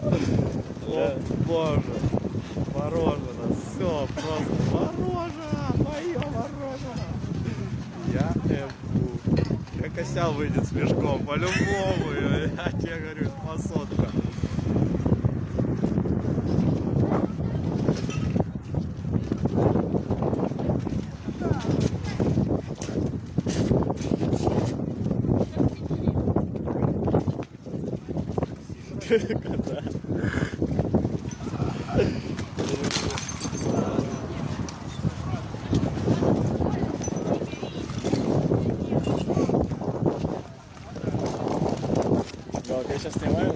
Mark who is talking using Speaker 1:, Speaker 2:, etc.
Speaker 1: О боже, мороженое, все, просто мороженое, мое мороженое. Я ебу. Как осел выйдет с мешком, по-любому, я тебе говорю, посотка. Когда? Так, я сейчас снимаю.